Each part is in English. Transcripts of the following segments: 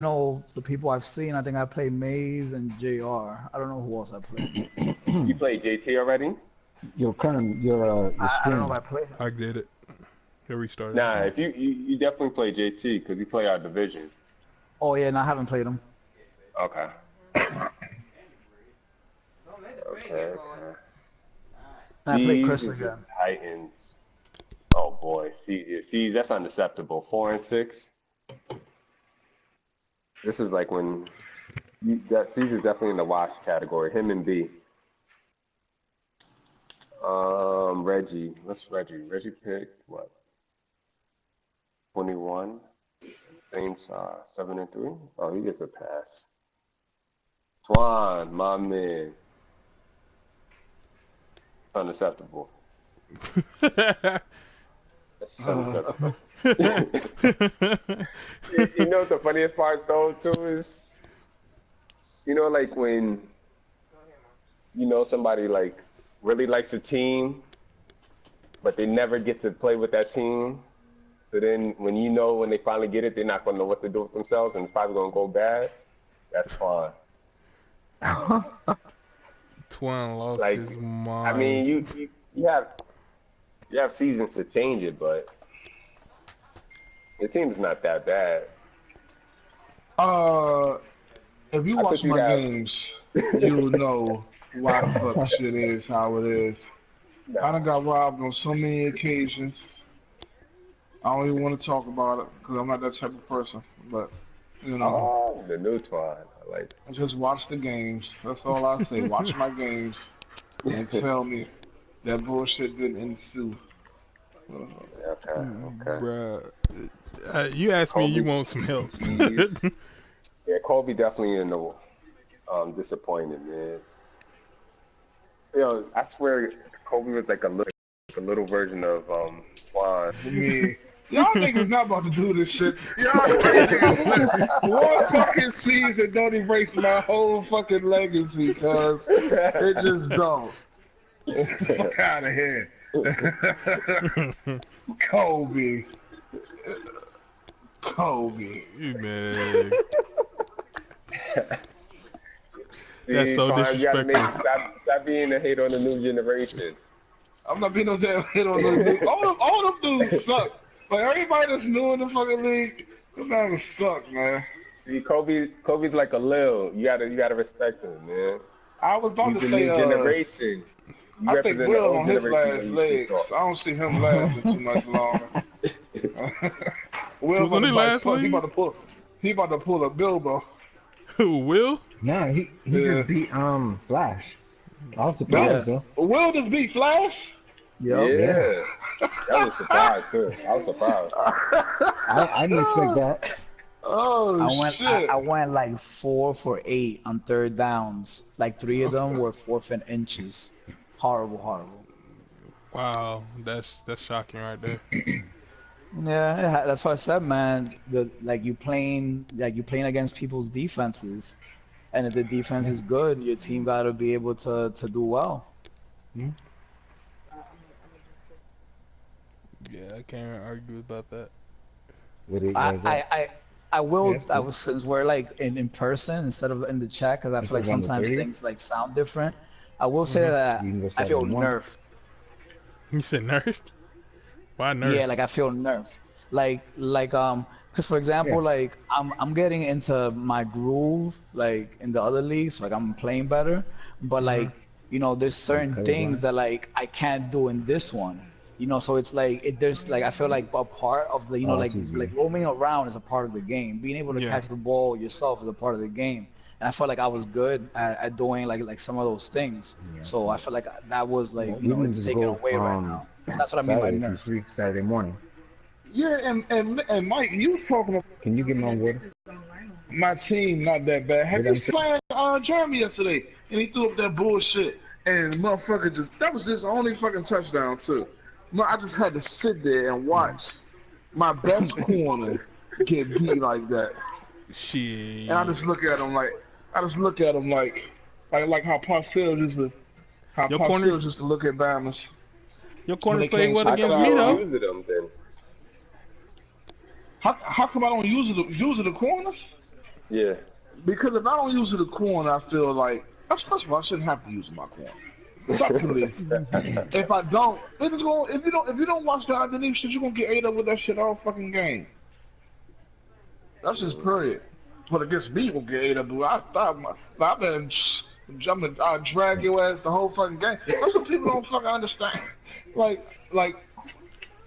know the people I've seen. I think I played Maze and JR. I don't know who else I played. You played JT already? Yo, Kerm, your I don't know if stream. I played. I did it. Here we started. Nah, if you definitely play JT because we play our division. Oh yeah, no, I haven't played him. Okay. Okay. And I played Chris Jesus again. Titans. Oh boy, see, that's unacceptable. 4-6. This is like when that season's definitely in the wash category. Him and B. Reggie. What's Reggie? Reggie picked what? 21. Saints 7-3. Oh, he gets a pass. Swan, my man. It's unacceptable. That's unacceptable. You know what the funniest part though too is, like when somebody like really likes a team, but they never get to play with that team. So then when when they finally get it, they're not gonna know what to do with themselves and it's probably gonna go bad. That's fine. Twan lost Like, his mind. I mean, you have seasons to change it, but your team's not that bad. If you watch my games, you'll know why the fuck shit is how it is. I done got robbed on so many occasions. I don't even want to talk about it because I'm not that type of person. But Oh, the new Twan. I like. I just watch the games. That's all I say. Watch my games and tell me that bullshit didn't ensue. Okay. Bruh. You asked me, you want some help. Yeah, Kobe definitely in the disappointed, man. I swear Kobe was like a little version of Juan. I mean, y'all niggas not about to do this shit. Y'all niggas, one fucking season don't erase my whole fucking legacy, cuz it just don't. Fuck out of here. Kobe. Man. See, That's so Twan, you gotta disrespectful. stop being a hate on the new generation. I'm not being no damn hit on those dudes. All them dudes suck. Like everybody that's new in the fucking league, those guys suck, man. See, Kobe's like a Lil. You gotta respect him, man. I was about He's to the say, new generation. You I think represent the Will old on his generation last when you legs. talk. I don't see him lasting too much longer. Will Who's on his last he leg? about to pull a Bilbo. Who, Will? Nah, he Yeah. just beat Flash. I was surprised though. Will just beat Flash? Yep. Yeah. That was a surprise too. I was surprised. I didn't expect that. Oh shit! I went like 4 for 8 on third downs. Like 3 of them were 4th and inches. Horrible. Wow, that's shocking right there. Yeah, that's what I said, man. You playing against people's defenses, and if the defense is good, your team gotta be able to do well. Hmm? Yeah, I can't argue about that. What it, I will. Yes, I was since we're like in person instead of in the chat because I feel like on the sometimes 30th? things like sound different. I will say that You can go I feel 7-1. nerfed. You said nerfed? Why nerfed? Yeah, like I feel nerfed. Because for example, like I'm getting into my groove like in the other leagues, like I'm playing better, but like there's certain things that like I can't do in this one. So it's like there's like I feel like a part of the like roaming around is a part of the game. Being able to catch the ball yourself is a part of the game. And I felt like I was good at doing like some of those things. Yeah. So I feel like that was like We can it's just taken go, away right now. That's what I mean by Saturday, if nerf. you're free Saturday morning. Yeah, and Mike, you was talking about Can you get me on water? my team not that bad. Have you seen Jeremy yesterday? And he threw up that bullshit, and the motherfucker that was his only fucking touchdown too. No, I just had to sit there and watch my best corner get beat like that. Shit. And I just look at him like how Parcells used to look at Bama's. Your corner They played can't well touch against our- me though. Use them then. How come I don't use the corners? Yeah. Because if I don't use it a corner, I feel like first of all, I shouldn't have to use my corner. Secondly, if I don't, it's going. If you don't watch the underneath shit, you're gonna get ate up with that shit all fucking game. That's just period. But against me, will get ate up. I've been jumping, drag your ass the whole fucking game. That's what people don't fucking understand. Like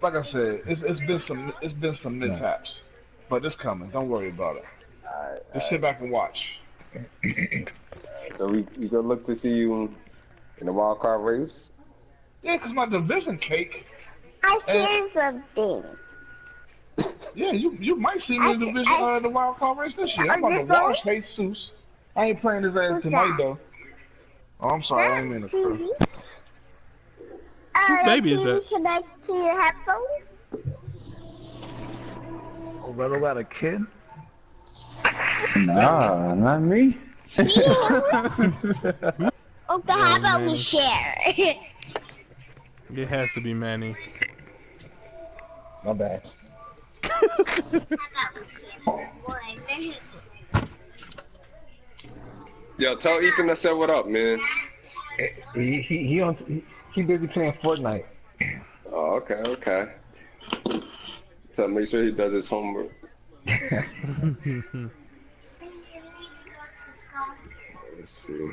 I said, it's been some mishaps, but it's coming. Don't worry about it. Just sit back and watch. So we gonna look to see you in the wild card race. Yeah, cause my division cake. I hear something. Yeah, you might see me in the division the wild card race this year. I'm about to wash Jesus. I ain't playing his ass tonight though. Oh, I'm sorry, I ain't mean to curse. Whose baby is that? Connect to your headphones? Oh, Redo got a kid? Nah, not me. Okay, how about we share? It has to be Manny. My bad. Yo, tell Ethan I said what up, man. He busy playing Fortnite. Oh, okay. So make sure he does his homework. Let's see.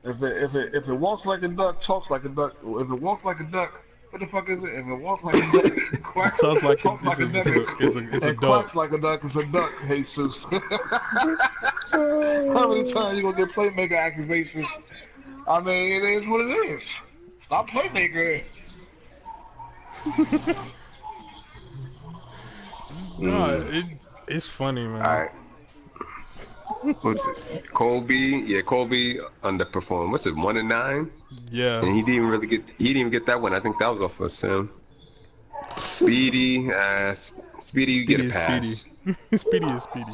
If it walks like a duck, talks like a duck. If it walks like a duck, what the fuck is it? If it walks like a duck, quacks Sounds like talks like a duck. it's a It dog. quacks like a duck. It's a duck, Jesus. How many times you gonna get playmaker accusations? I mean, it is what it is. Stop playmaker. No, it's funny, man. All right. What's it? Colby? Yeah, Colby underperformed. What's it? 1-9, Yeah. and he didn't even get that one. I think that was off of Sim. Speedy, Speedy, you get a pass. Speedy is Speedy.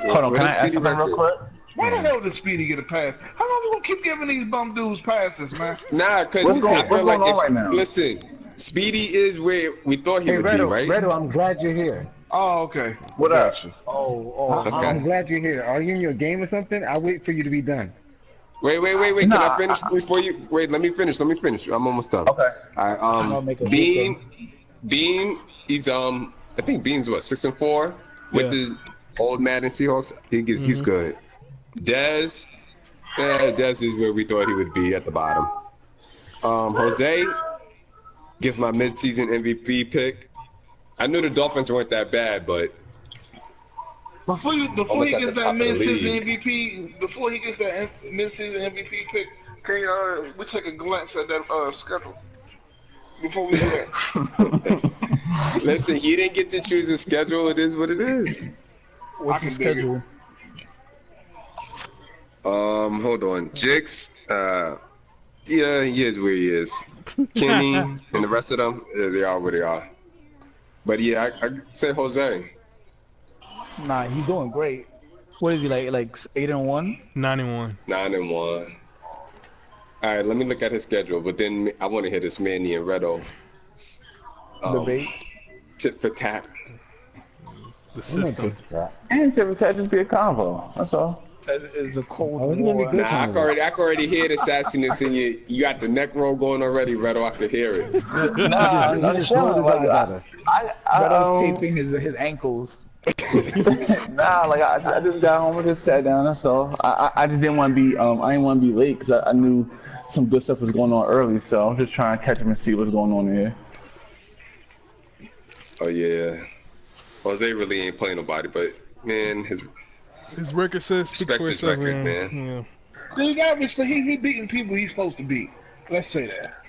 Hold on, Where can I does ask Speedy something real record? quick? Why the hell does Speedy get a pass? How long we gonna keep giving these bum dudes passes, man? Nah, cause What's I going feel like on if, right now? listen, Speedy is where we thought he Hey, would be, right? Redo, I'm glad you're here. Oh, okay. What up? Gotcha. Oh, Okay. I'm glad you're here. Are you in your game or something? I'll wait for you to be done. Wait. Can Nah, I finish before you? Wait, let me finish. I'm almost done. okay. All I'll make right. a Bean, he's I think Bean's what 6-4 with the old Madden Seahawks. He's good. Dez is where we thought he would be at the bottom. Jose gets my mid-season MVP pick. I knew the Dolphins weren't that bad, but Before he Almost at gets the top that of the mid-season league. MVP, before he gets that mid-season MVP pick, can we take a glance at that schedule? Before we do that. listen, he didn't get to choose his schedule. It is what it is. What's the I can dig it. schedule? Hold on. Jix, yeah, he is where he is. Kenny and the rest of them, they are where they are. But yeah, I say Jose. Nah, he's doing great. What is he like 8-1? 91. 9-1. All right, let me look at his schedule. But then I want to hit this Manny and Redo Debate. tit for tat. The system. And just be a convo. That's all. It's a cold Oh, it's gonna be war. good. Nah, I can already hear the sassiness in you. You got the neck roll going already, Redo. I can hear it. Nah, You I'm just chilling. rolled his eyes at us. Redo's taping his ankles. Nah, like I just got home and just sat down. That's all. I just didn't want to be I didn't want to be late because I knew some good stuff was going on early. So I'm just trying to catch him and see what's going on here. Oh yeah, Jose really ain't playing nobody, but man, His record says speaks Respect for his itself, record, man. He got respect. He beating people he's supposed to beat. Let's say that.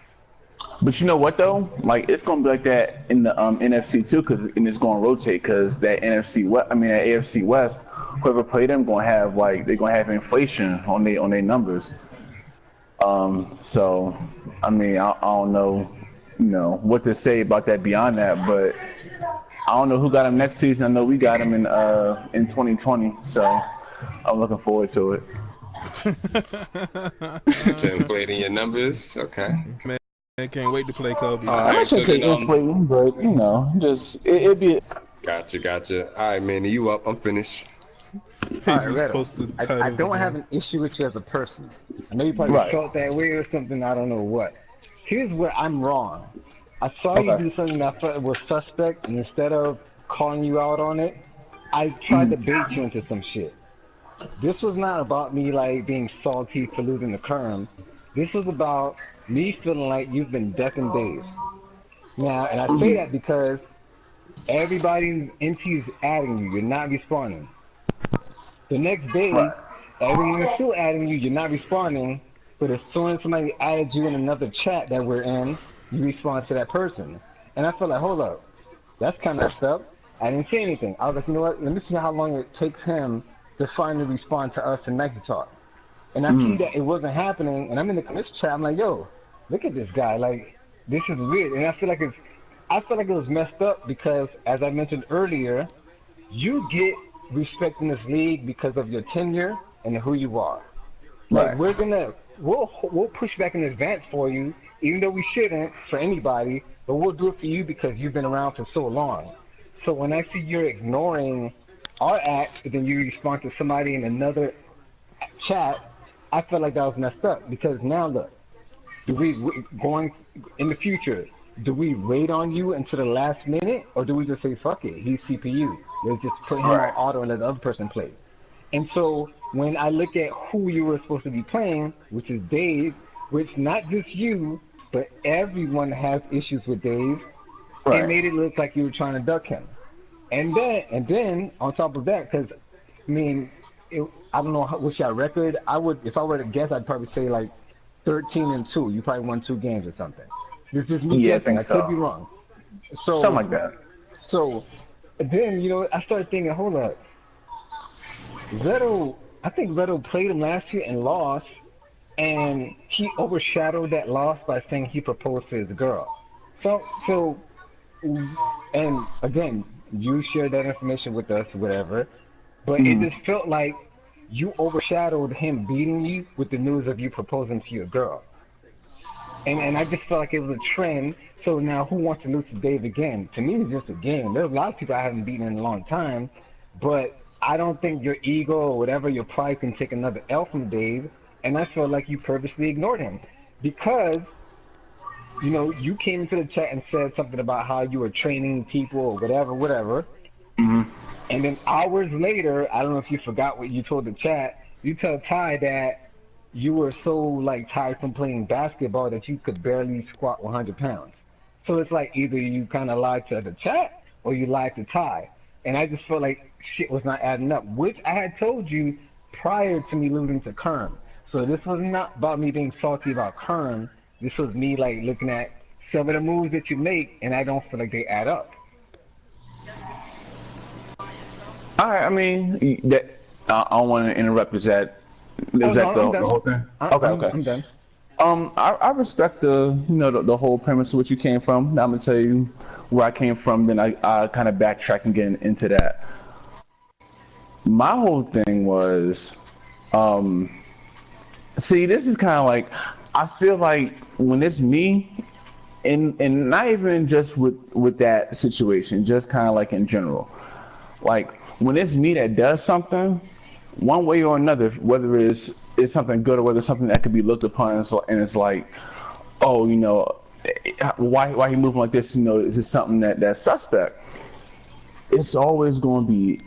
But you know what though? Like it's gonna be like that in the NFC too, and it's gonna rotate because that NFC West, that AFC West, whoever play them gonna have they're gonna have inflation on their numbers. So I mean I don't know, what to say about that beyond that, but I don't know who got him next season. I know we got him in 2020, so I'm looking forward to it. to inflating your numbers. Okay. Man, I can't wait to play Kobe. All I'm right, not so gonna say then, inflating, but just it'd be. Gotcha. All right, man, you up? I'm finished. All right, You was Redo. supposed to I title the don't have game. an issue with you as a person. I know you probably Right. felt that way or something. I don't know what. Here's where I'm wrong. I saw you Okay. do something that I thought was suspect, and instead of calling you out on it, I tried Mhm. to bait you into some shit. This was not about me like being salty for losing the Kerm. This was about me feeling like you've been ducking days. Now, and I say that because everybody in NT is adding you. You're not responding. The next Right. day, everyone is still adding you. You're not responding. But as soon as somebody added you in another chat that we're in, you respond to that person. And I feel like, hold up, that's kind of messed up. I didn't say anything. I was like, you know what? Let me see how long it takes him to finally respond to us in Nike Talk. And I see Mhm. that it wasn't happening. And I'm in the this chat. I'm like, yo, look at this guy. Like, this is weird. And I feel like it was messed up because, as I mentioned earlier, you get respect in this league because of your tenure and who you are. Like Right. we'll push back in advance for you, even though we shouldn't for anybody, but we'll do it for you because you've been around for so long. So when I see you're ignoring our acts, but then you respond to somebody in another chat, I felt like that was messed up because now look, do we going in the future? Do we wait on you until the last minute, or do we just say fuck it? He's CPU. Let's just put him on Right. auto and let the other person play. And so when I look at who you were supposed to be playing, which is Dave, which not just you, but everyone has issues with Dave, it Right. made it look like you were trying to duck him. And then on top of that, because I mean, I don't know what's your record. I would, if I were to guess, I'd probably say like 13-2. You probably won 2 games or something. This is me Yeah, I guessing. think I could be so. wrong. Something So, like that. so then I started thinking, hold up, I think Vettel played him last year and lost, and he overshadowed that loss by saying he proposed to his girl. So, and again, you shared that information with us, whatever. But it Mhm. just felt like you overshadowed him beating you with the news of you proposing to your girl. And I just felt like it was a trend. So now who wants to lose to Dave again? To me, it's just a game. There's a lot of people I haven't beaten in a long time, but I don't think your ego or whatever, your pride can take another L from Dave. And I felt like you purposely ignored him because, you came into the chat and said something about how you were training people or whatever, whatever. Mhm. And then hours later, I don't know if you forgot what you told the chat. You tell Ty that you were so like tired from playing basketball that you could barely squat 100 pounds. So it's like either you kind of lied to the chat or you lied to Ty. And I just felt like shit was not adding up, which I had told you prior to me losing to Kerm. So this was not about me being salty about Kerm. This was me like looking at some of the moves that you make, and I don't feel like they add up. All right. I mean, that I don't want to interrupt. Oh Is no, that I'm the done. whole thing? I, Okay. I'm Okay. I'm done. I respect the whole premise of what you came from. Now I'm gonna tell you where I came from. Then I kind of backtrack and get into that. My whole thing was, um, see, this is kind of like I feel like when it's me, and not even just with that situation, just kind of like in general. Like when it's me that does something, one way or another, whether it's something good or whether it's something that could be looked upon and it's like, oh, why he moving like this? Is this something that's suspect? It's always going to be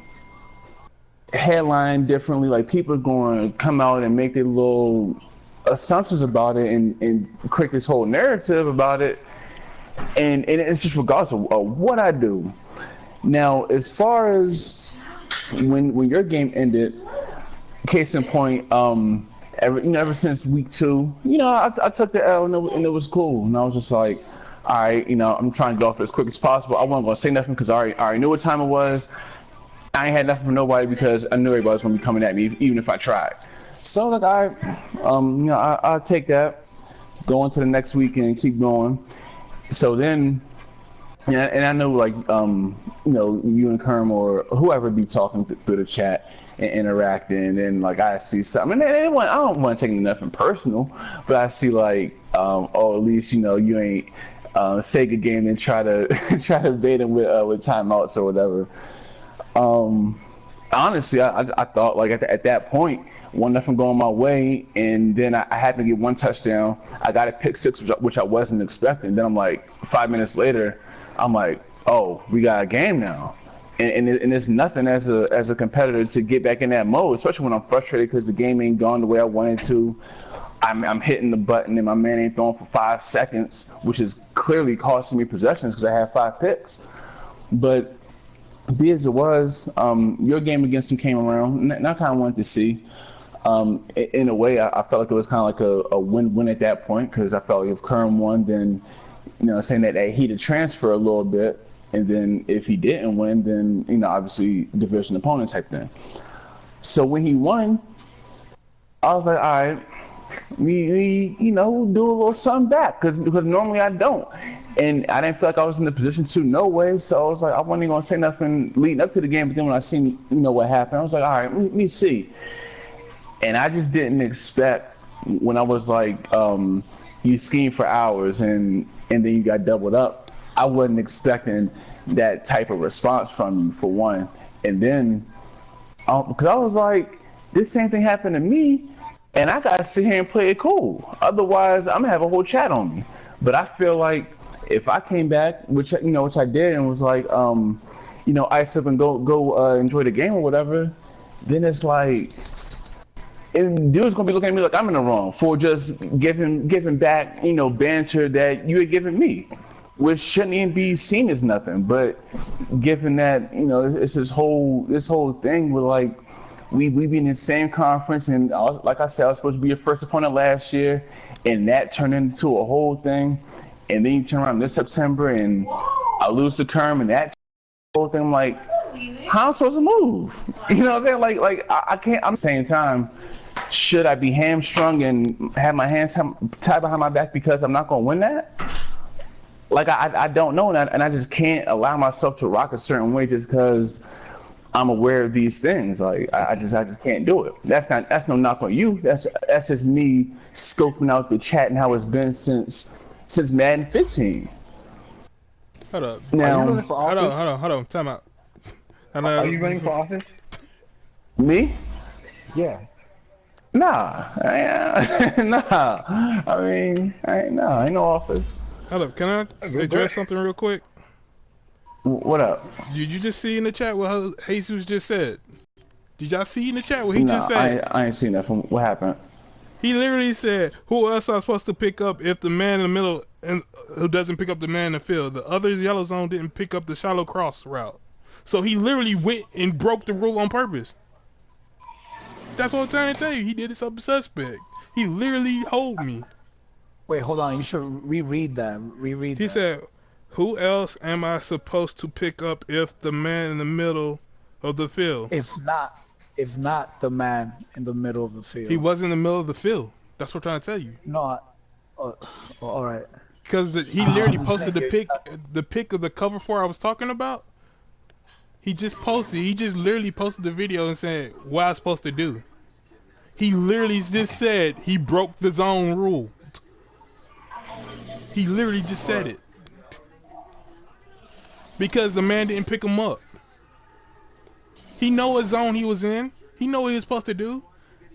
headline differently. Like people are going to come out and make their little assumptions about it and create this whole narrative about it, and it's just regardless of what I do. Now, as far as when your game ended, case in point, ever since week 2, I took the L and it was cool, and I was just like, all right, I'm trying to go off as quick as possible. I wasn't gonna say nothing because I already knew what time it was. I ain't had nothing from nobody because I knew everybody was gonna be coming at me, even if I tried. So like I'll take that, go into the next week and keep going. So then. Yeah, and I know, like, you and Kerm or whoever be talking through the chat and interacting, and like I see something, and I don't want to take nothing personal, but I see like, oh, at least you ain't Sega game and try to try to bait him with timeouts or whatever. honestly, I thought like at that point, one nothing going my way, and then I had to get one touchdown. I got a pick six, which I wasn't expecting. Then I'm like, 5 minutes later, I'm like, oh, we got a game now. And it's nothing as a competitor to get back in that mode, especially when I'm frustrated because the game ain't gone the way I wanted to. I'm hitting the button and my man ain't throwing for 5 seconds, which is clearly costing me possessions because I had 5 picks. But be as it was, your game against him came around, and I kind of wanted to see. In a way, I felt like it was kind of like a win-win at that point because I felt like if Kerm won, then saying that he'd transfer a little bit, and then if he didn't win, then obviously division opponent type thing. So when he won, I was like, all right, we do a little something back because normally I don't. And I didn't feel like I was in the position to no way, so I was like, I wasn't even going to say nothing leading up to the game, but then when I seen, what happened, I was like, all right, let me see. And I just didn't expect when I was like, you schemed for hours and then you got doubled up, I wasn't expecting that type of response from you, for one. And then, because I was like, this same thing happened to me, and I got to sit here and play it cool. Otherwise, I'm going to have a whole chat on me. But I feel like if I came back, which I did, and was like, ice up and go enjoy the game or whatever, then it's like, and dude's gonna be looking at me like I'm in the wrong for just giving back, banter that you had given me, which shouldn't even be seen as nothing. But given that, it's this whole thing with like we be in the same conference, and like I said, I was supposed to be your first opponent last year, and that turned into a whole thing. And then you turn around this September and I lose to Kerm, and that whole thing. I'm like, how am I supposed to move? You know what I'm saying? Like I can't. I'm saying time. Should I be hamstrung and have my hands tied behind my back because I'm not going to win that? Like I don't know, and I just can't allow myself to rock a certain way just because I'm aware of these things. Like I just can't do it. That's no knock on you. That's just me scoping out the chat and how it's been since Madden 15. Hold up. Now, hold on. Time out. Are you running for office? Me? Yeah. Nah. Nah. I mean, ain't no office. Hold up. Can I address something real quick? What up? Did you just see in the chat what Jesus just said? Did y'all see in the chat what he just said? I ain't seen that. What happened? He literally said, who else am I supposed to pick up if the man in the middle and who doesn't pick up the man in the field? The others yellow zone didn't pick up the shallow cross route. So he literally went and broke the rule on purpose. That's what I'm trying to tell you. He did it suspect. He literally hold me. Wait, hold on. You should reread that. He said, who else am I supposed to pick up if the man in the middle of the field? If not the man in the middle of the field. He was in the middle of the field. That's what I'm trying to tell you. No, all right. Because he literally posted the pic of the cover 4 I was talking about. He just literally posted the video and said what I was supposed to do. He literally just said he broke the zone rule. He literally just said it. Because the man didn't pick him up. He know what zone he was in. He know what he was supposed to do.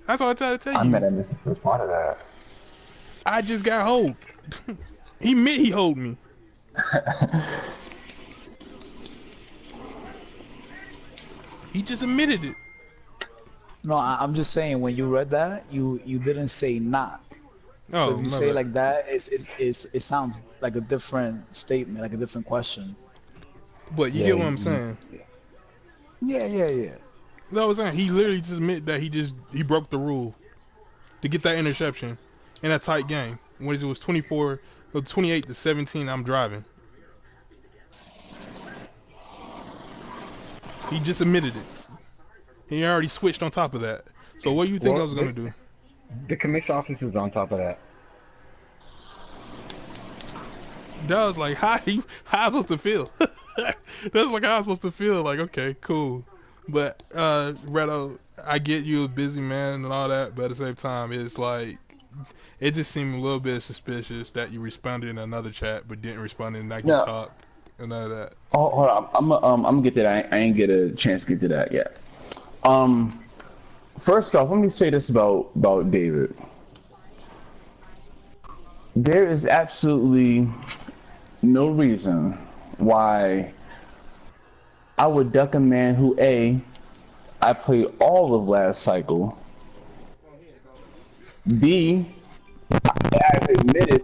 That's what I tried to tell you. I meant I missed the first part of that. I just got hold. He admit he hold me. He just admitted it. No, I'm just saying when you read that, you didn't say not. Oh, so if you say like that, it sounds like a different statement, like a different question. But you get what I'm saying? Yeah. No, I'm saying he literally just admitted that he broke the rule to get that interception in a tight game. When it was 28 to 17, I'm driving. He just admitted it. He already switched on top of that. So what do you think I was gonna do? The commission office is on top of that. That was like how am I supposed to feel? That's like how I'm supposed to feel. Like, okay, cool. But Redo, I get you a busy man and all that, but at the same time, it's like it just seemed a little bit suspicious that you responded in another chat but didn't respond in that talk and none of that. Oh, hold on. I'm gonna get to that. I ain't get a chance to get to that yet. First off, let me say this about David. There is absolutely no reason why I would duck a man who I played all of last cycle. B, I've admitted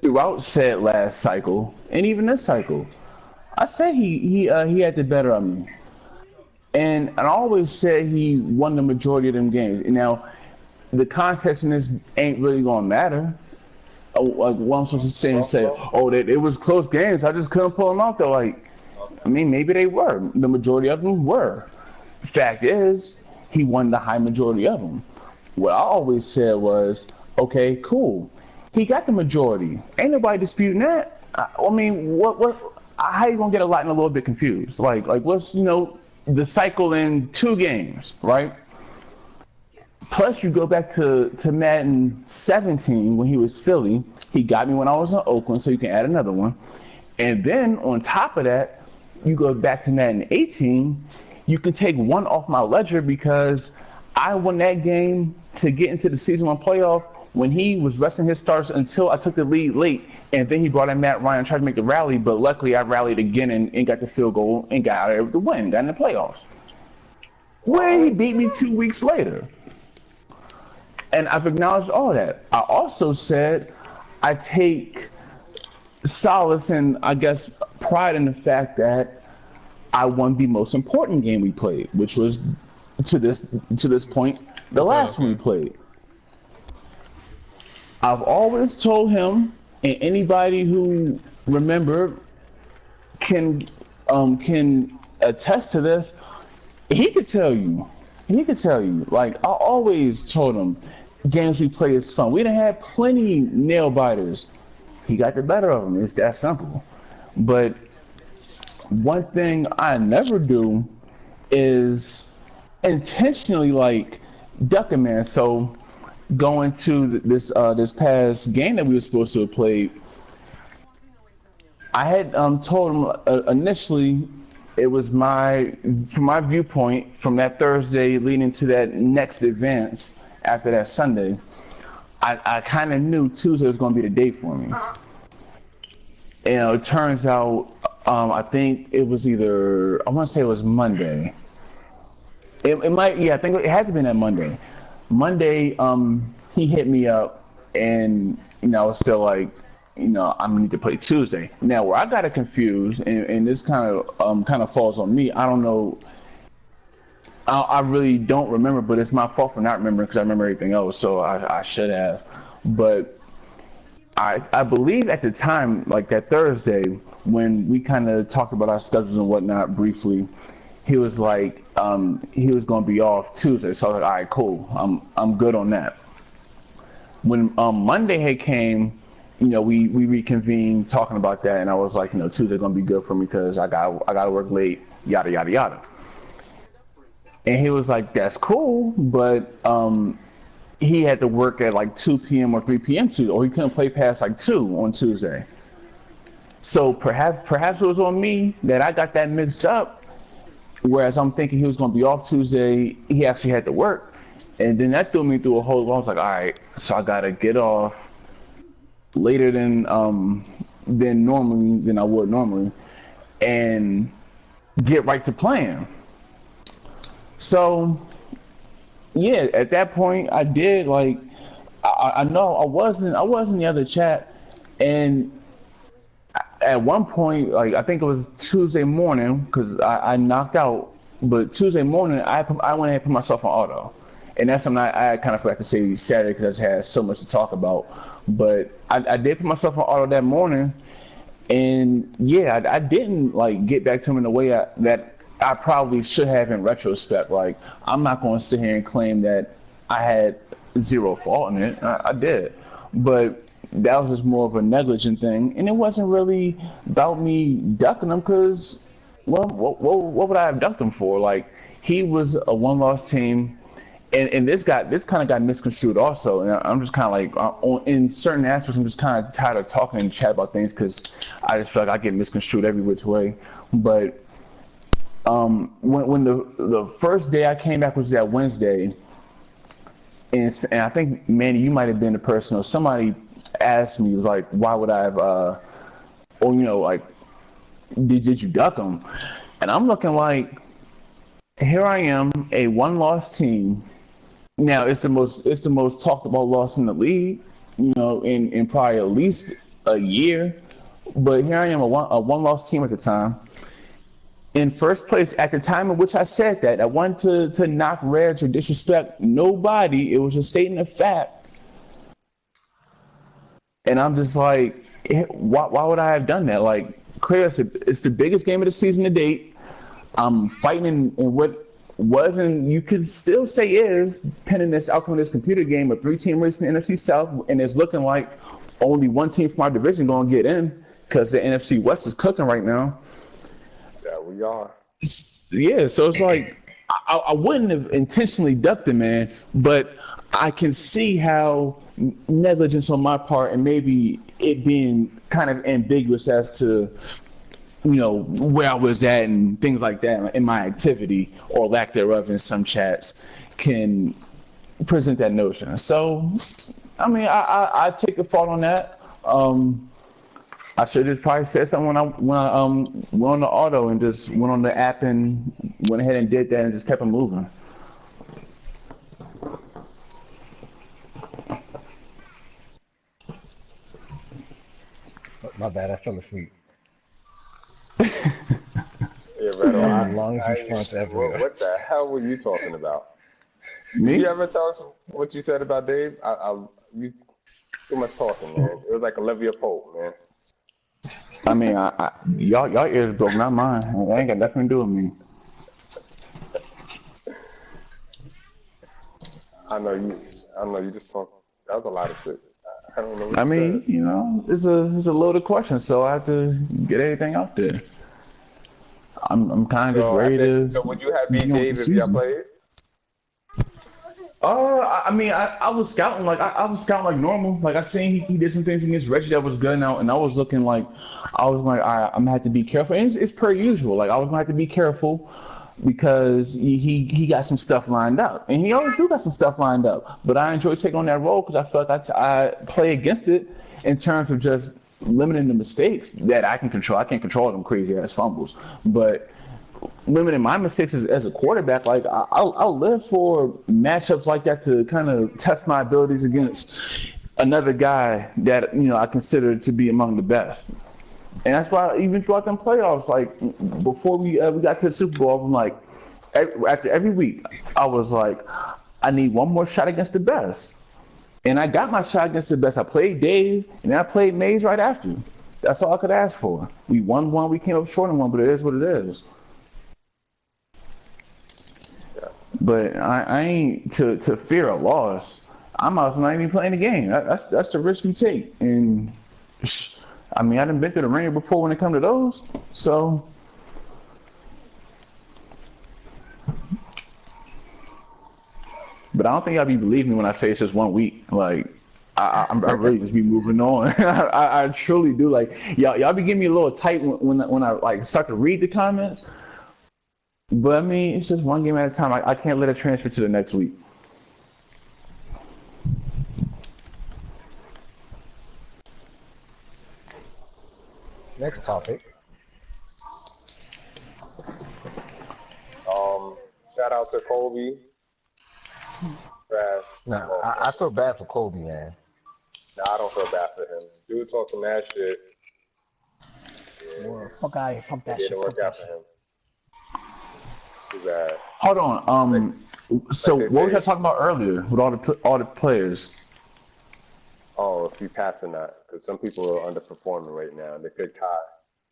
throughout said last cycle and even this cycle, I said he had the better of me, and I always said he won the majority of them games. Now, the context in this ain't really gonna matter. Like what I'm supposed to say and say, it was close games. I just couldn't pull them out though. Like, I mean, maybe they were. The majority of them were. Fact is, he won the high majority of them. What I always said was, okay, cool. He got the majority. Ain't nobody disputing that. I mean, how you gonna get a lot and a little bit confused? Like what's, the cycle in 2 games, right? Plus, you go back to Madden 17 when he was Philly. He got me when I was in Oakland, so you can add another one. And then on top of that, you go back to Madden 18. You can take one off my ledger because I won that game to get into the season 1 playoff when he was resting his stars until I took the lead late, and then he brought in Matt Ryan and tried to make the rally, but luckily I rallied again and got the field goal and got out of there with the win, got in the playoffs. When he beat me 2 weeks later. And I've acknowledged all that. I also said I take solace and, I guess, pride in the fact that I won the most important game we played, which was, to this point, the last one we played. I've always told him, and anybody who remember can attest to this, he could tell you. Like, I always told him, games we play is fun. We done had plenty nail biters. He got the better of him. It's that simple. But one thing I never do is intentionally, like, duck a man. So going to this past game that we were supposed to have played, I had told him initially it was from my viewpoint, from that Thursday leading to that next advance after that Sunday, I kind of knew Tuesday was going to be the day for me. And it turns out, I think it was I want to say it was Monday. I think it had to be that Monday. Monday, he hit me up, and I was still like, I'm gonna need to play Tuesday. Now, where I got it confused, and this kind of falls on me. I don't know. I really don't remember, but it's my fault for not remembering because I remember everything else. So I should have. But I believe at the time, like that Thursday, when we kind of talked about our schedules and whatnot briefly, he was like, he was gonna be off Tuesday. So I was like, all right, cool. I'm good on that. When Monday had came, we reconvened talking about that, and I was like, Tuesday's gonna be good for me because I gotta work late, yada yada yada. And he was like, that's cool, but he had to work at like 2 p.m. or 3 p.m. Tuesday, or he couldn't play past like 2 on Tuesday. So perhaps it was on me that I got that mixed up. Whereas I'm thinking he was gonna be off Tuesday, he actually had to work, and then that threw me through a whole. I was like, all right, so I gotta get off later than I would normally, and get right to playing. So yeah, at that point I did, like, I know I was in the other chat, and at one point, like, I think it was Tuesday morning, because I knocked out, but Tuesday morning I went ahead and put myself on auto. And that's something I kind of forgot to say Saturday because I just had so much to talk about. But I did put myself on auto that morning, and yeah, I didn't like get back to him in the way that I probably should have in retrospect. Like, I'm not going to sit here and claim that I had zero fault in it. I did, but that was just more of a negligent thing, and it wasn't really about me ducking him because, well, what would I have ducked him for? Like, he was a one-loss team. And this kind of got misconstrued also, and I'm just kind of like, in certain aspects, I'm just kind of tired of talking in the chat about things because I just feel like I get misconstrued every which way. But when the first day I came back was that Wednesday, and I think Manny, you might have been the person or somebody asked me, was like, why would I have or like, did you duck them? And I'm looking like, here I am, a one-loss team. Now it's the most talked about loss in the league, in probably at least a year. But here I am, a one-loss team at the time, in first place at the time in which I said that. I wanted to knock Reds or disrespect nobody. It was just stating a fact. And I'm just like, why would I have done that? Like, clearly, it's the biggest game of the season to date. I'm fighting in what was, and you could still say is, pending this outcome of this computer game, a 3-team race in the NFC South, and it's looking like only one team from our division going to get in because the NFC West is cooking right now. Yeah, we are. Yeah, so it's like, I wouldn't have intentionally ducked him, man, but I can see how negligence on my part and maybe it being kind of ambiguous as to where I was at and things like that in my activity or lack thereof in some chats can present that notion. So, I mean, I take a fault on that. I should have probably said something when I went on the auto and just went on the app and went ahead and did that and just kept it moving. My bad, I fell asleep. Yeah, right on. Longest response ever. What the hell were you talking about? Me? Did you ever tell us what you said about Dave? You too much talking, man. It was like Olivia Pope, man. I mean, y'all ears broke, not mine. That ain't got nothing to do with me. I know you just talk. That was a lot of shit. I don't know. What I you mean, said. it's a loaded question, so I have to get everything out there. I'm kind of just ready to. So would you have beat Dave if y'all played? I mean, I was scouting I was scouting like normal. Like I seen he did some things against Reggie that was good now, and I was looking like all right, I'm gonna have to be careful. And it's per usual. Like I was gonna have to be careful because he got some stuff lined up, and he always do got some stuff lined up. But I enjoy taking on that role because I feel like I play against it in terms of just limiting the mistakes that I can control. I can't control them crazy ass fumbles, but limiting my mistakes as a quarterback, like I'll live for matchups like that to kind of test my abilities against another guy that I consider to be among the best. And that's why even throughout them playoffs, like before we got to the Super Bowl, I'm like, after every week, I was like, I need one more shot against the best. And I got my shot against the best. I played Dave, and then I played Mays right after. That's all I could ask for. We won one, we came up short in one, but it is what it is. But I ain't to fear a loss. I'm also not even playing the game. That's the risk you take. And I mean, I done been to the ringer before when it comes to those. So, but I don't think y'all be believing me when I say it's just 1 week. Like, I really just be moving on. I truly do. Like, y'all be getting me a little tight when I like start to read the comments. But I mean, it's just one game at a time. I can't let it transfer to the next week. Next topic. Shout out to Kobe. Nah, I feel bad for Kobe, man. Nah, I don't feel bad for him. Dude talking that shit. Yeah. Well, fuck out of here. Fuck that It shit. didn't Fuck work that out for shit. him. Too bad. Hold on. So they what was say- I talking about earlier with all the players? Oh, if you pass or not, because some people are underperforming right now. They could tie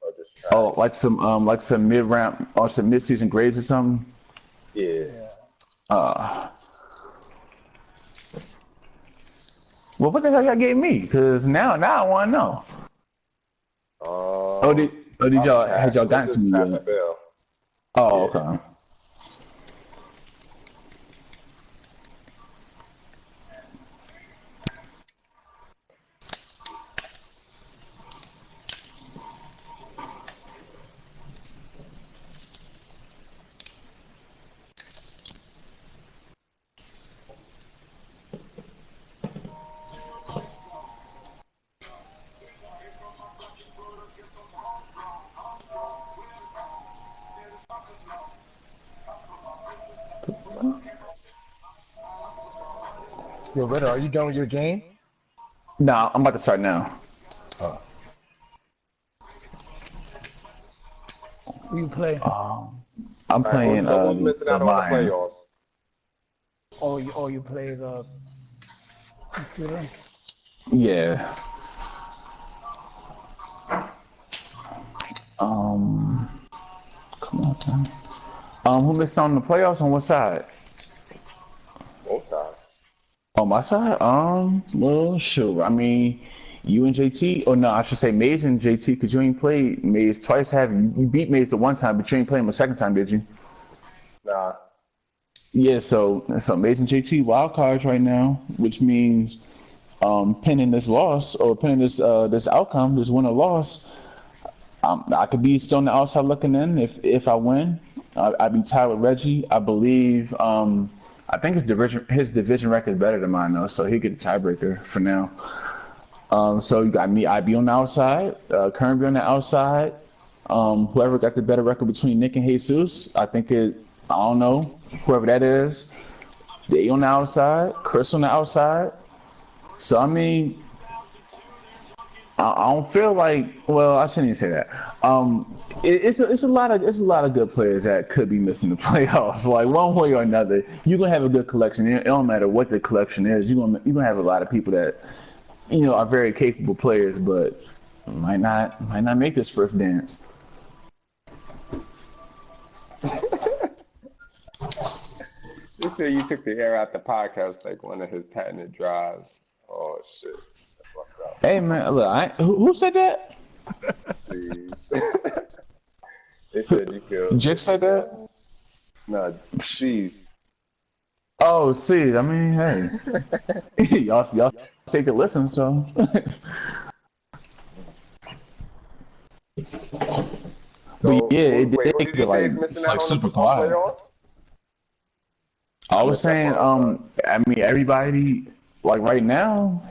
or just try. Oh, like some mid-round or some mid-season grades or something. Yeah. Well, what the hell y'all gave me? Because now I want to know. Did y'all had y'all gotten to me pass or yet? fail. Oh, Yeah. okay. Yo, Ritter, are you done with your game? Nah, I'm about to start now. Oh. Who you play? I'm playing who's missing the out on the Lions. playoffs? You play the computer? Yeah. Come on, man. Who missed out on the playoffs on what side? Both sides. On my side? Well, sure. I mean, you and JT, or no, I should say Maze and JT, because you ain't played Maze twice, have you? You beat Maze the one time, but you ain't played him a second time, did you? Nah. Yeah, so Maze and JT wild cards right now, which means pending this loss or pending this outcome, this win or loss, I could be still on the outside looking in if I win. I'd be tied with Reggie. I believe. I think his division record is better than mine though, so he'll get the tiebreaker for now. So you got me. I'd be on the outside. Kerm be on the outside. Whoever got the better record between Nick and Jesus, I think it. I don't know whoever that is. They on the outside. Chris on the outside. So I mean. I don't feel like. Well, I shouldn't even say that. It's a lot of good players that could be missing the playoffs. Like one way or another, you're gonna have a good collection. It don't matter what the collection is. You're gonna have a lot of people that are very capable players, but might not make this first dance. You said you took the air out the podcast like one of his patented drives. Oh shit. Hey man, look, who said that? Please. They said you could. Jake said that? No, jeez. Oh, see, I mean, hey, y'all take a listen, so. But yeah, it wait, did get like it's like super quiet. I was saying, I mean, everybody. Like right now,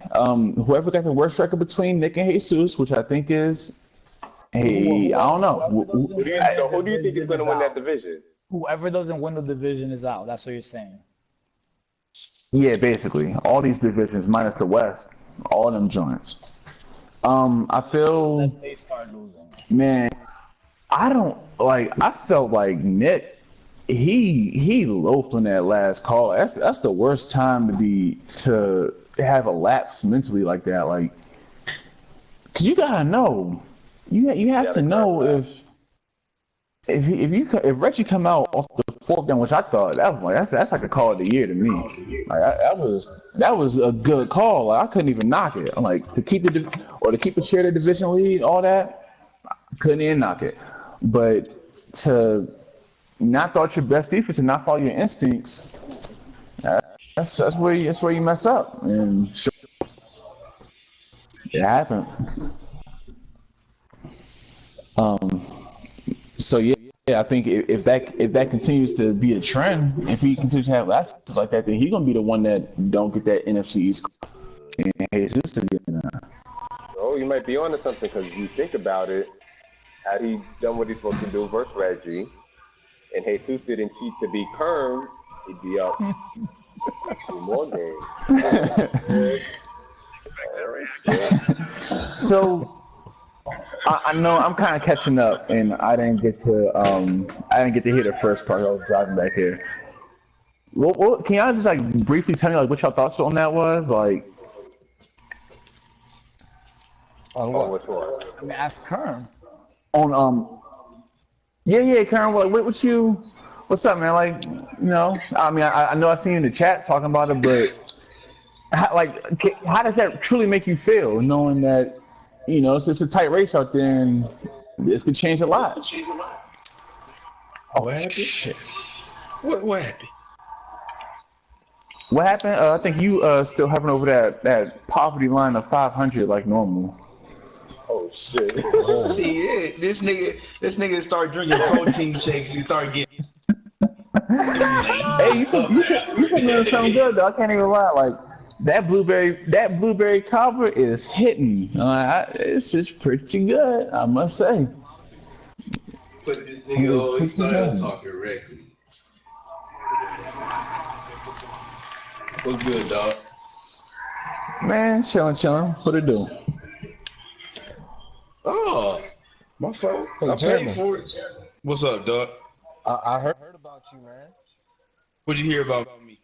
whoever got the worst record between Nick and Jesus, which I think is, I don't know. So who do you think is going to win that division? Whoever doesn't win the division is out. That's what you're saying. Yeah, basically, all these divisions minus the West, all of them joints. I feel. Unless they start losing. Man, I felt like Nick. He loafed on that last call. That's the worst time to have a lapse mentally like that. Like, cause you gotta know, you have to know if Reggie come out off the fourth down, which I thought that's like a call of the year to me. Like that was a good call. Like, I couldn't even knock it. Like to keep the share the division lead, all that, couldn't even knock it. But to not thought your best defense and not follow your instincts, that's where you mess up, and sure, it happened. So yeah, I think if that continues to be a trend, if he continues to have lapses like that, then he's gonna be the one that don't get that NFC East. And Jesus again. Oh, you might be onto something because you think about it. Had he done what he's supposed to do versus Reggie, and Jesus didn't cheat to beat Kerm, he'd be up 2 more games. So I know I'm kind of catching up, and I didn't get to hear the first part. I was driving back here. Well, can y'all just like briefly tell me like what y'all thoughts on that was like? On what? Which one? I mean, ask Kerm. On yeah, Karen. What's up, man? Like, I mean, I know I seen you in the chat talking about it, but how does that truly make you feel, knowing that it's a tight race out there and this could change a lot? Oh, what happened? Shit. What happened? What happened? I think you still having over that poverty line of 500 like normal. Oh shit! See, this nigga start drinking protein shakes. He start getting. Hey, you doing something good though. I can't even lie. Like that blueberry cobbler is hitting. It's just pretty good, I must say. But this nigga always started talking reckless. What's good, dog? Man, chilling. What it do? Oh, my fault. Hey, I paid Jeremy, for it. What's up, Doug? I heard about you, man. What'd you hear about me?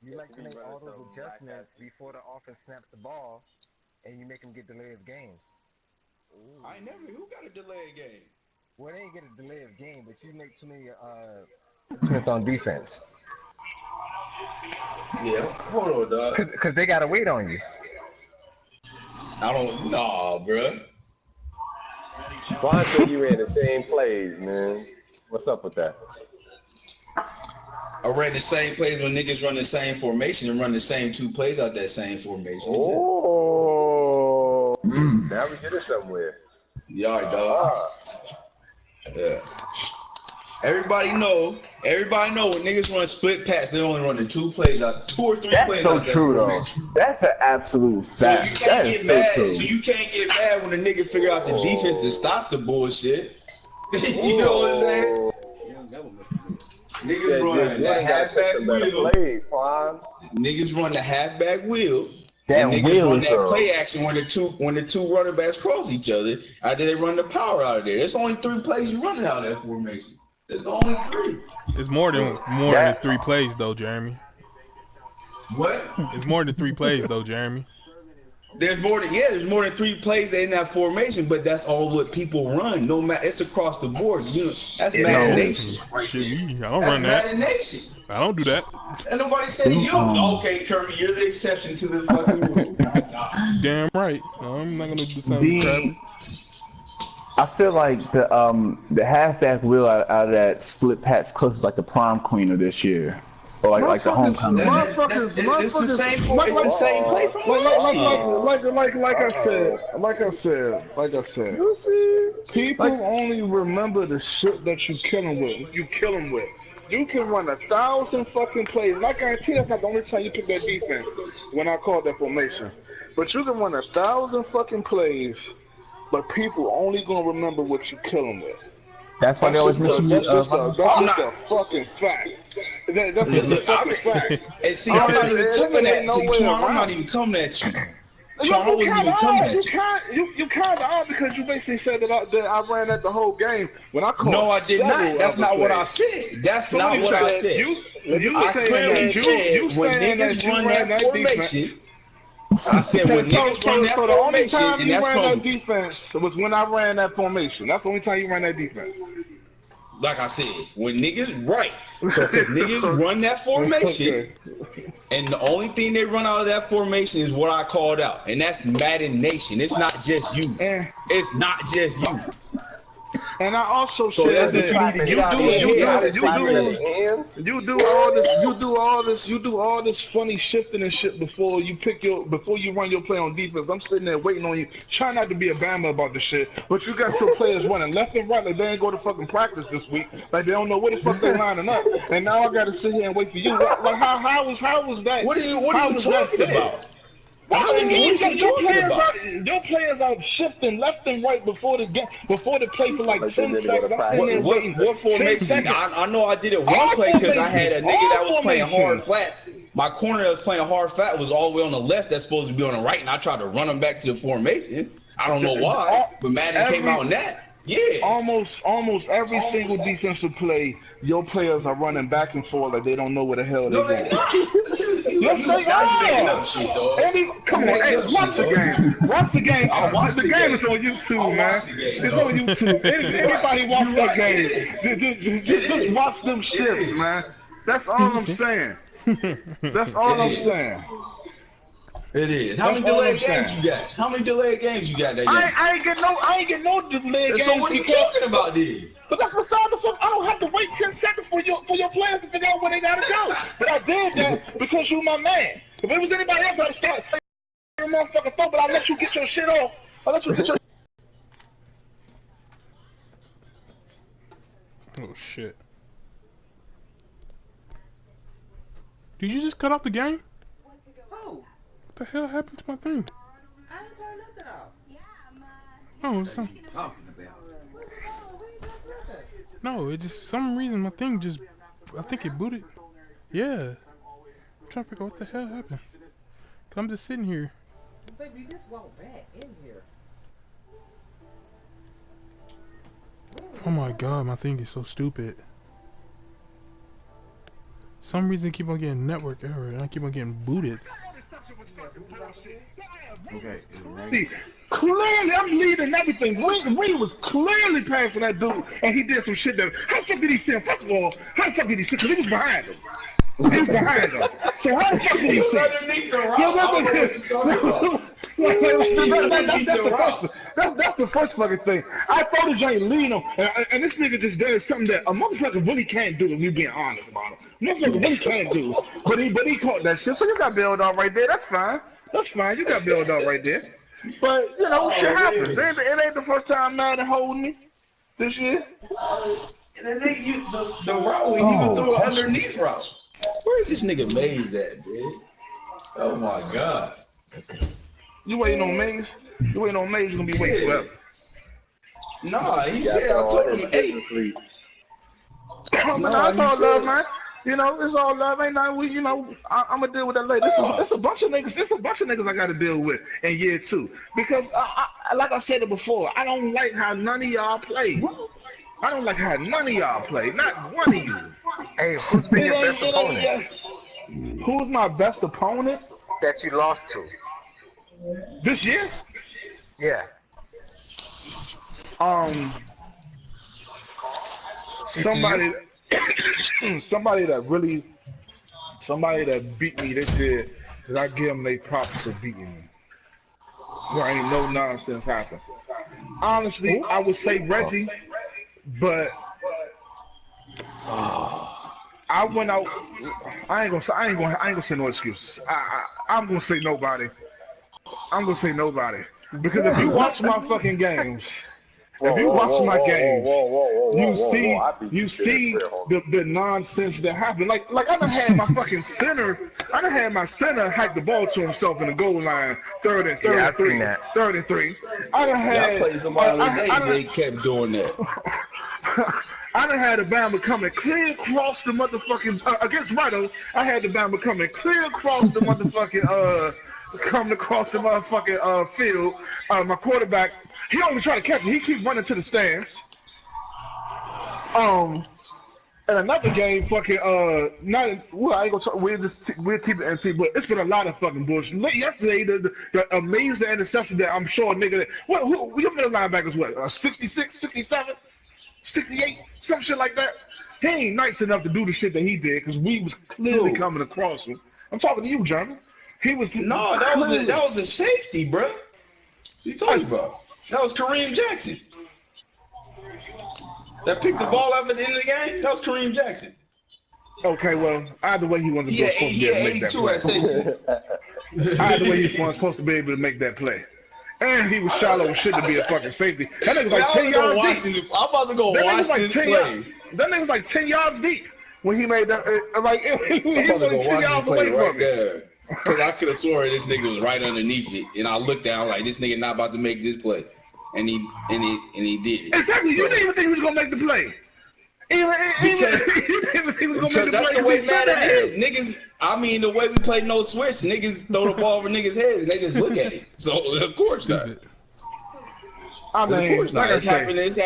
You like to make all those adjustments before the offense snaps the ball, and you make them get delay of games. I ain't never. Who got a delay game? Well, they ain't get a delay of game, but you make too many adjustments on defense. Yeah, hold on, Doug. Cause they gotta wait on you. I don't. Nah, bruh. Quan said you ran the same plays, man. What's up with that? I ran the same plays when niggas run the same formation and run the same 2 plays out that same formation. Oh, now we get it somewhere. Yeah, dog. Yeah. Everybody know when niggas run split pass, they only run the 2 plays out, 2 or 3 That's plays so out that true, though. formation. That's an absolute fact. That is so true. So you can't get mad when a nigga figure out the defense to stop the bullshit. You know what I'm saying? Niggas run the halfback wheel. Niggas run the halfback wheel. That and niggas wheel run is that play action when the two running backs cross each other. After they run the power out of there. There's only 3 plays you running out of that formation. There's only 3. It's more than 3 plays though, Jeremy. What? It's more than 3 plays though, Jeremy. There's more than 3 plays in that formation, but that's all what people run. No matter, it's across the board. You know, that's Madden Nation. Right Shit, there. I don't run that. Madden Nation. I don't do that. And nobody said you. Okay, Kerm, you're the exception to the fucking rule. Damn right. No, I'm not gonna do the same crap. I feel like the halfback wheel out of that split patch close is like the prom queen of this year. Or like the homecoming. Motherfuckers, It's the same play from last year. Like I said, people only remember the shit that you kill them with. You can run 1,000 fucking plays. And I guarantee that's not the only time you pick that defense when I call that formation. But you can run 1,000 fucking plays, but people only gonna remember what you kill them with. That's why they always mention That's just a fucking fact. That's just a fucking fact. And see, I'm not even coming at you. I'm not even coming at you. You kind of are because you basically said that I ran at the whole game when I called. No, I did not. That's not what I said. That's not what I said. You saying when niggas run that formation. I said when niggas run that so the only formation, time and you that's ran trouble. that defense was when I ran that formation. That's the only time you ran that defense. Like I said, when niggas so because niggas run that formation, and the only thing they run out of that formation is what I called out, and that's Madden Nation. It's not just you. It's not just you. And I also So said that's what you need to get out of your head. You do all this funny shifting and shit before you run your play on defense. I'm sitting there waiting on you. Try not to be a bammer about the shit, but you got your players running left and right like they ain't go to fucking practice this week. Like they don't know where the fuck they lining up. And now I gotta sit here and wait for you. Like how was that? What are you talking about? Your players are shifting left and right before the play for like 10 seconds. I'm sitting there waiting. What formation? I know I did it one play because I had a nigga that was playing hard flat. My corner that was playing hard flat was all the way on the left. That's supposed to be on the right, and I tried to run him back to the formation. I don't know why, but Madden came out on that. Yeah. Almost every single defensive play, your players are running back and forth like they don't know where the hell they're going. Yes, they are. Come on, hey, watch the game. Watch the game. The game is on YouTube, man. It's on YouTube. Anybody watch that game? Just watch them shits, man. That's all I'm saying. That's all I'm saying. It is. How many delayed games you got? How many delayed games you got that game? I ain't get no delayed games. So what are you talking about then? But that's beside the fuck. I don't have to wait 10 seconds for your players to figure out where they gotta go. But I did that because you my man. If it was anybody else, I'd start your motherfucking phone. But I'll let you get your shit off. I'll let you get your. Oh shit! Did you just cut off the game? Oh. What the hell happened to my thing? I didn't turn nothing off. Oh, it's some... Talking about. No, it just some reason my thing just I think it booted. Yeah. I'm trying to figure out what the hell happened. I'm just sitting here. Baby, you just walk back in here. Oh my god, my thing is so stupid. Some reason I keep on getting network error and I keep on getting booted. Okay. Clearly, I'm leading everything. Reed was clearly passing that dude, and he did some shit that. How the fuck did he see him? First of all, how the fuck did he see him? Because he was behind him. He was behind him. So how the fuck did he see him? Underneath the rock. I don't know what you're talking about. That's the first fucking thing. I thought the joint lead him, and this nigga just did something that a motherfucker really can't do if you being honest about it. Motherfucker really can't do. But he caught that shit. So you got build up right there. That's fine. That's fine. You got build up right there. But you know, shit happens. It ain't the first time Madden holding me this year. And then the route when he was throwing underneath route. Where's this nigga Maze at, dude? Oh my god. You waiting on Maze? You waiting on Maze? You gonna be waiting forever. Nah, he said I told him 8. Nah, it's all love, man. You know, it's all love. Ain't nothing. You know, I'm gonna deal with that later. It's a bunch of niggas. It's a bunch of niggas I got to deal with in year 2 because, like I said it before, I don't like how none of y'all play. I don't like how none of y'all play. Not one of you. Hey, who's been your best opponent? Who's my best opponent That you lost to? this year? Yeah. Somebody that beat me this year, that I give them they props for beating me. Where ain't no nonsense happen. Honestly, I would say Reggie, but I went out. I ain't gonna say no excuses. I'm gonna say nobody. I'm gonna say nobody because if you watch my fucking games. If you watch my games, you see the nonsense that happened. Like I done had my fucking center. I done had my center hike the ball to himself in the goal line, third and 3. I done had. I played somebody today. They kept doing that. I done had the Bama coming clear across the motherfucking against Rido. I had the Bama coming clear across the motherfucking coming across the motherfucking field. My quarterback. He don't even try to catch it. He keeps running to the stands. And another game, fucking not. Well, I ain't gonna talk. We'll keep it NC, but it's been a lot of fucking bullshit. Yesterday, the amazing interception that I'm sure nigga. Who your middle linebackers? What? 66, 67, 68, some shit like that. He ain't nice enough to do the shit that he did because we was clearly coming across him. I'm talking to you, Jeremy. He was that was a safety, bro. What you talking about? That was Kareem Jackson. That picked the ball up at the end of the game. That was Kareem Jackson. Okay, well, either way he wasn't supposed to be able to make that 82 at safety. play. Either way he was supposed to be able to make that play. And he was shallow as shit to be a fucking safety. That nigga was like 10 yards deep. I'm about to go watch this play. That nigga was like 10 yards deep when he made that. He was like 10 yards away from me. Because I could have sworn this nigga was right underneath it, and I looked down like this nigga not about to make this play, and he did it. Exactly, so, you didn't even think he was gonna make the play. Because that's the way Madden is, niggas. I mean, the way we play no switch, niggas throw the ball over niggas' heads, and they just look at it. So of course not. I mean, of course not. It's happening. It's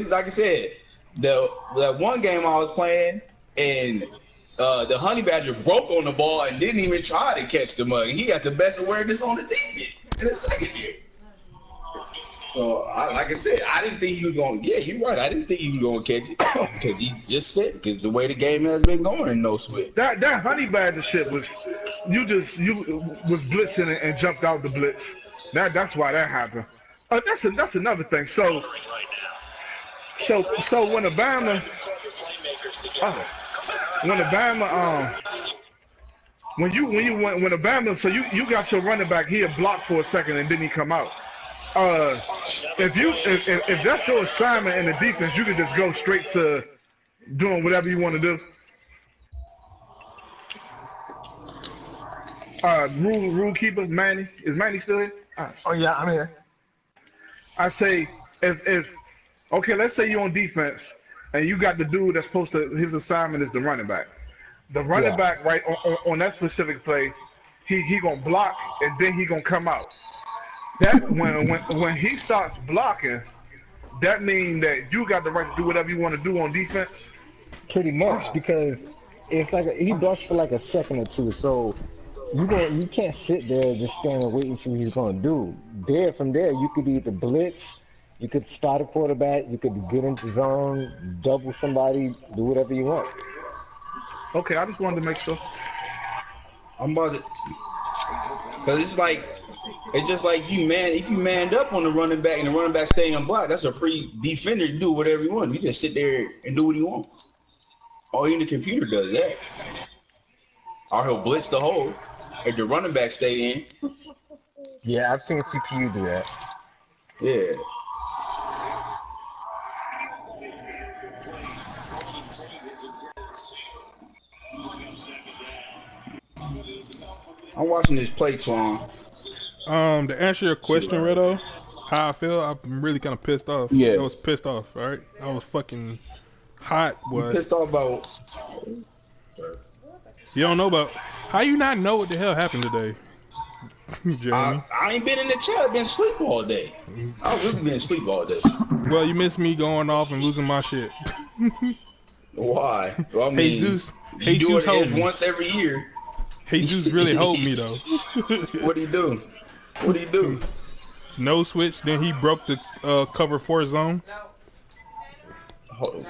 like I said, that one game I was playing and. The Honey Badger broke on the ball and didn't even try to catch the mug. He got the best awareness on the defense in the second year. So, like I said, I didn't think he was going to. Yeah, you're right. I didn't think he was going to catch it because he just said because the way the game has been going, no switch. That Honey Badger shit was you was blitzing and jumped out the blitz. That's why that happened. That's another thing. So when Obama. When Obama, when Obama, so you got your running back here blocked for a second and then he come out. If that's your assignment in the defense, you can just go straight to doing whatever you want to do. Rule keeper Manny, is Manny still here? Oh yeah, I'm here. I say if okay, let's say you're on defense. And you got the dude that's his assignment is the running back. The running back, right, on that specific play, he gonna block and then he gonna come out. That when he starts blocking, that means that you got the right to do whatever you want to do on defense. Pretty much, because it's like he blocks for like a second or two, so you can't sit there just stand and wait and see what he's gonna do. From there, you could either blitz, you could spot a quarterback, you could get into zone, double somebody, do whatever you want. Okay, I just wanted to make sure. I'm about to, cause it's just like if you manned up on the running back and the running back staying unblocked, that's a free defender to do whatever you want. You just sit there and do what you want. Or even the computer does that. Or he'll blitz the hole if the running back stay in. Yeah, I've seen CPU do that. Yeah. I'm watching this play, Twan. To answer your question, Redo, how I feel, I'm really kind of pissed off. Yeah. I was pissed off, right? I was fucking hot, boy. You pissed off about... You don't know about... How you not know what the hell happened today, Jeremy? I ain't been in the chat. I've been asleep all day. I've really been asleep all day. Well, you missed me going off and losing my shit. Why? Well, I mean, Jesus you do hold it me. once every year. Jesus really hold me, though. What do you do? What do you do? No switch, then he broke the cover 4 zone.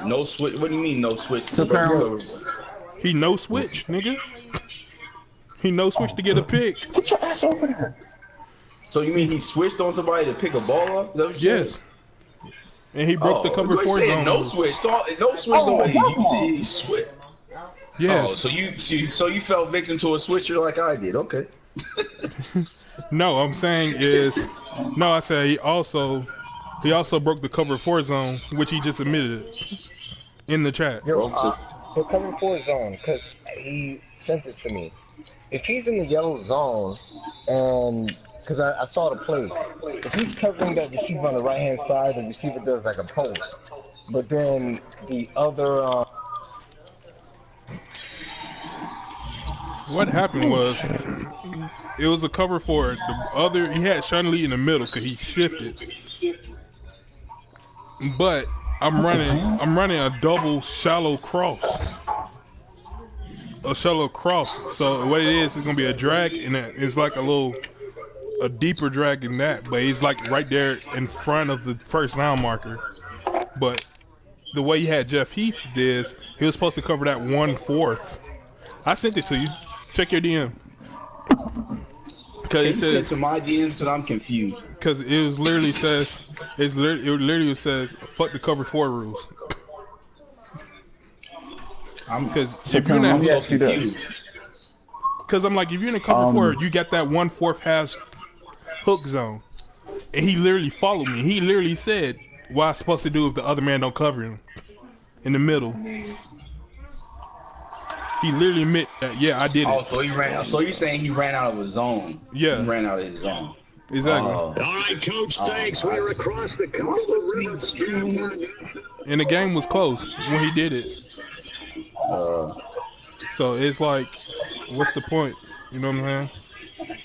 No switch? What do you mean no switch? So Kerm, He no switch, nigga. He no switch to get a pick. get your ass over there. So you mean he switched on somebody to pick a ball up? Is that what you Yes. said? And he broke the cover 4 zone. No switch. So no switch. You see he switched. Yes. Oh, so you fell victim to a switcher like I did. Okay. No, I'm saying is no. I said he also broke the cover 4 zone, which he just admitted it in the chat. Yo, the cover 4 zone, because he sent it to me. If he's in the yellow zone, and because I saw the play, if he's covering that receiver on the right hand side, the receiver does like a post, but then the other. What happened was it was a cover 4. The other he had Sean Lee in the middle because he shifted, but I'm running a double shallow cross. A shallow cross. So what it is, it's gonna be a drag, and it's like a deeper drag than that. But he's like right there in front of the first down marker. But the way he had Jeff Heath did, he was supposed to cover that 1/4. I sent it to you. Check your DM. Because it says to my DM, so I'm confused. Because it was literally says it literally says fuck the cover 4 rules. Because if you're not, yes, he does. Because I'm like, if you're in the cover 4, you got that 1/4 hash hook zone, and he literally followed me. He literally said, "What I'm supposed to do if the other man don't cover him in the middle." He literally admit that, yeah, I did it. Oh, so he ran. So you're saying he ran out of his zone? Yeah, he ran out of his zone. Exactly. All right, Coach. Thanks. We're across the Coastal River Stream. And the game was close when he did it. So it's like, what's the point? You know what I'm saying?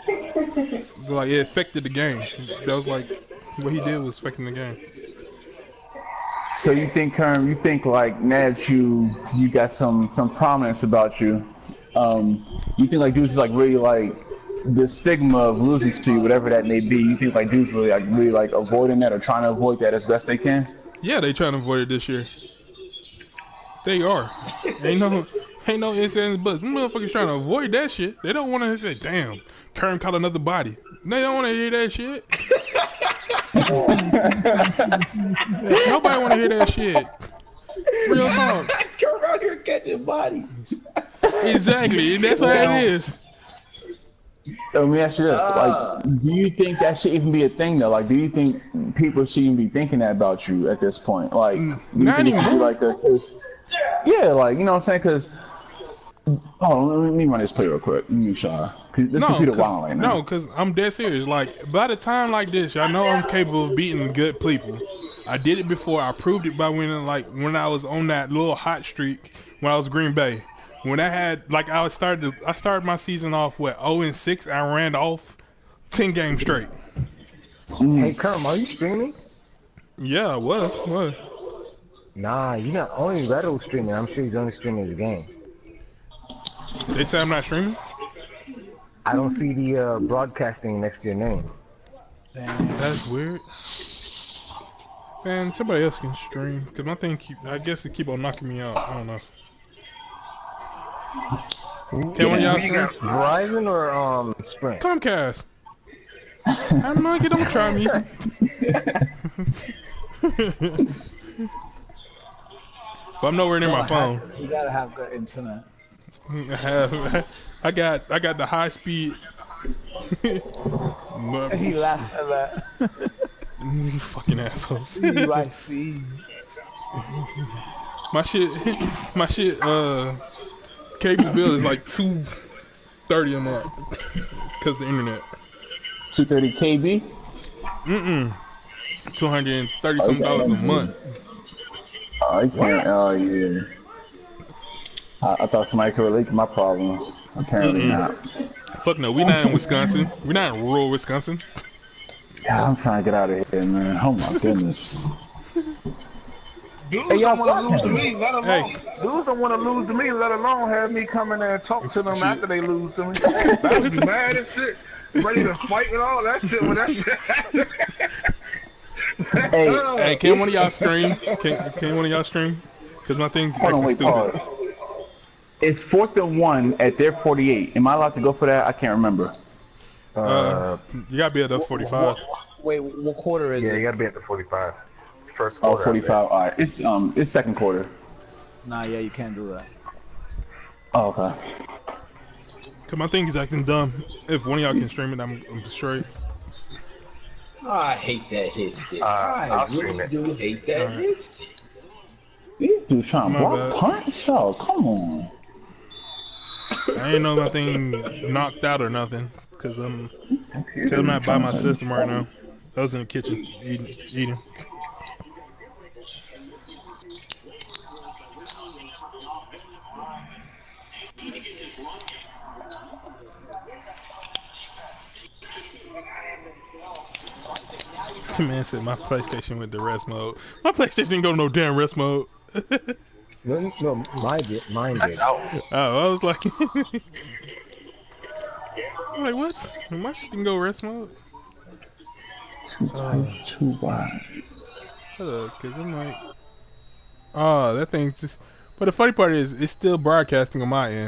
It's like it affected the game. That was like what he did was affecting the game. So you think, Kerm, like now that you got some prominence about you, you think like dudes like really like the stigma of losing to you, whatever that may be, you think like dudes really like avoiding that or trying to avoid that as best they can? Yeah, they trying to avoid it this year. They are. Ain't no ifs, ands, and buts. Motherfuckers trying to avoid that shit. They don't want to say, damn, Kerm caught another body. They don't want to hear that shit. Nobody want to hear that shit. Real talk. Kerm out here catching bodies. Exactly, and that's how it is. Let me ask you this: like, do you think that should even be a thing though? Like, do you think people should even be thinking that about you at this point? Like, do you not think it should be anymore. like that? Yeah, like, you know what I'm saying? Because, let me run this play real quick. Let me make sure. This computer wild right now. No, because I'm dead serious. Like, by the time like this, y'all know I'm capable of beating good people. I did it before. I proved it by when I was on that little hot streak when I was Green Bay. when I had like I started my season off with 0-6. I ran off 10 games straight. Hey, Kerm, are you streaming? Yeah, I was. What? Nah, you're not only Redo streaming. I'm sure he's only streaming his game. They say I'm not streaming? I don't see the broadcasting next to your name. That's weird. Man, somebody else can stream. Because my thing, I guess it keep on knocking me out. I don't know. Can one of y'all stream? Verizon or Sprint? Comcast. I'm not gonna try me. But I'm nowhere near my phone. You gotta have good internet. I got the high speed. He laughed at that. You fucking assholes. CYC. My shit, cable bill is like $230 a month because of the internet. 230 KB. 230 something dollars a month. Oh, you can't. Oh yeah. I thought somebody could relate to my problems. Apparently not. Fuck no, we not in Wisconsin. We not in rural Wisconsin. Yeah, I'm trying to get out of here, man. Oh my goodness. Dudes Hey, y'all don't want to lose to fucking- me, let alone. Dudes don't want to lose to me, let alone have me come in there and talk to them after they lose to me. I was mad as shit, ready to fight and all that shit when that shit. Hey, can one of y'all stream? Can one of y'all stream? Because my thing is Hold on, acting wait, stupid. pause. It's 4th and 1 at their 48. Am I allowed to go for that? I can't remember. You gotta be at the 45. Wait, what quarter is Yeah, it? you gotta be at the 45. First Oh, quarter. 45. All right. It's second quarter. Nah, yeah, you can't do that. Oh, okay. Cause my thing is acting dumb. If one of y'all can stream it, I'm straight. I hate that hit stick. I'll I stream really it. do hate that hit stick. These dudes trying to My block bad. punch? Oh, come on. I ain't know my thing knocked out or nothing. Cause I'm not by my system right now. I was in the kitchen eating. Man said my PlayStation went to rest mode. My PlayStation didn't go to no damn rest mode. No, mine did. Oh, I was like, I'm like what? My shit didn't go rest mode. Too wide. Shut up, cause I'm like, oh, that thing's just. But the funny part is, it's still broadcasting on my end.